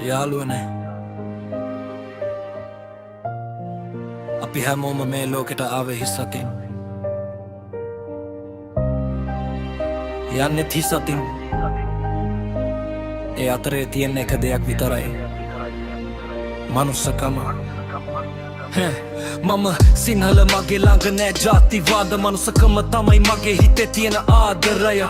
යාළුවනේ අපි හැමෝම මේ ලෝකෙට ආවේ හිස්සකින් යන්නෙත් හිස්සතින් ඒ අතරේ තියෙන එක දෙයක් විතරයි මනුස්සකම මම සිංහල මගේ ළඟ නෑ ජාතිවාද මනුස්සකම තමයි මගේ හිතේ තියෙන ආදරය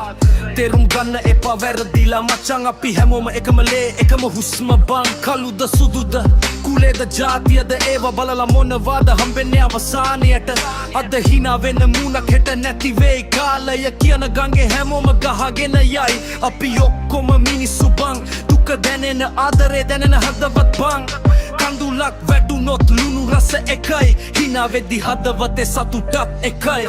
තේරුම් ගන්න එපා වැරදිලා මචං අපි හැමෝම එකම ලේ එකම හුස්ම බං කළුද සුදුද කුලේද ජාතියද ඒවා බලලා මොනවාද හම්බෙන්නේ අවසානයට අද හිනා වෙන මූණක් හෙට නැති වෙයි කාලය කියන ගංගේ හැමෝම ගහගෙන යයි අපි ඔක්කොම මිනිස්සු බං දුක දැනෙන ආදරේ දැනෙන හදවත් බං කඳුලක් වැටුනොත් ලුණු රස එකයි හිනා වෙද්දි හදවතේ සතුටත් එකයි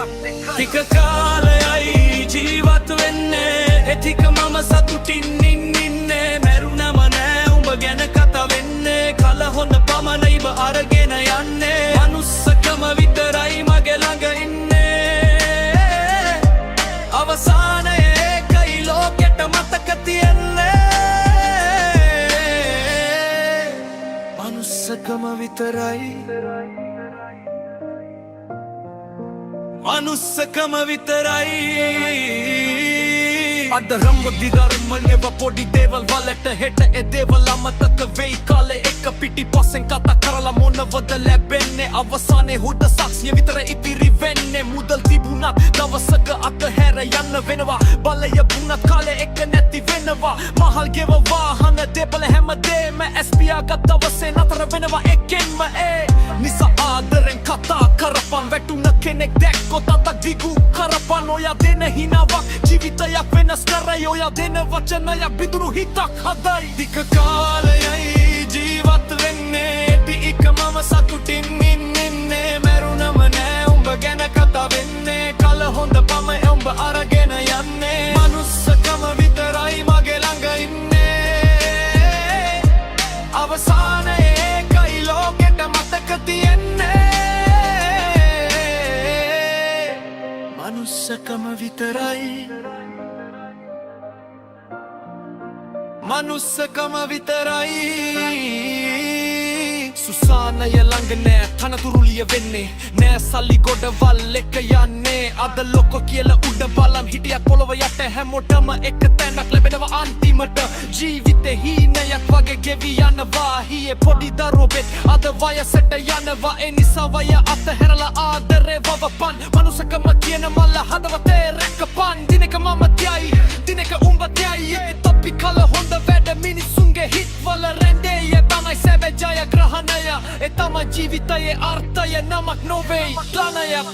ටික කාලයයි ජීවත් වෙන්නේ එතික මම සතුටින් ඉන්නේ මැරුණම නෑ උඹ ගැන කතා වෙන්නේ කල හොඳ පමණයිව අරගෙන යන්නේ මනුස්සකම විතරයි මගේ ළඟ ඉන්නේ අවසානයේ ඒකයි ලෝකෙට මතක තියෙන්නේ මනුස්සකම විතරයි මනුස්සකම විතරයි අද රම්වදි ධර්මලෙව පොඩි දේවල් වලට හෙට ඒ දේවල් අමතක වෙයි කාලේ එක පිටිපස්සෙන් කතා කරලා මොනවද ලැබෙන්නේ අවසානයේ හොඳ සාක්ෂිය විතර ඉතිරි වෙන්නේ මුදල් තිබුණත් දවසක අතහැර යන්න වෙනවා බලය වුණත් කාලේ එක නැති වෙනවා මහල් ගෙව වාහන දේපල හැමදේම ස්පියා ගත් දවසේ නතර වෙනවා එකෙන්ම ඒ නිසා ආදරෙන් කතා කරපන් වැටුණ කෙනෙක් දැක්කොත් අතක් දිගු කරපන් ඔයා දෙන හිනාවක් ජීවිතයක් වෙනස් කරයි ඔයා දෙන වචනයක් බිඳුණු හිතක් හදයි දික කාලයයි ජීවත් වෙන්නේ ටික මම සතුටින් ඉන්නේ මැරුණම නෑ උඹ ගැන කතා වෙන්නේ කල හොඳ පම උඹ අරගෙන යන්නේ මනුස්සකම විතරයි මගේ ළඟ ඉන්නේ අවසානයේ ඒකයි ලෝකෙට මතක තියෙන්නේ මනුස්සකම විතරයි මනුස්සකම විතරයි සුසානය ළඟ නෑ තනතුරුලිය වෙන්නේ නෑ සල්ලි ගොඩවල් එක යන්නේ අද ලොකෝ කියලා උඩ බලන් හිටියත් පොළොව යට හැමෝටම එක තැනක් ලැබෙනවා අන්තිමට ජීවිතේ හීනයක් වගේ ගෙවි යනවා හියේ පොඩි දරුවෙක් අද වයසට යනවා ඒ නිසා වය අතහැරලා ආදරේ වවපන් මනුස්සකම කියන මල්ල හදවතේ රැකපන් දිනක මම තියයි දිනක උඹ තියයි තොපි කල හොඳ වැඩ මිනිසුන්ගේ හිත් වල රැඳේ තමයි සැබෑ ජයග්‍රහණය ඒ තමයි ජීවිතයේ අර්ථය නමක් නොවේ ධනයක්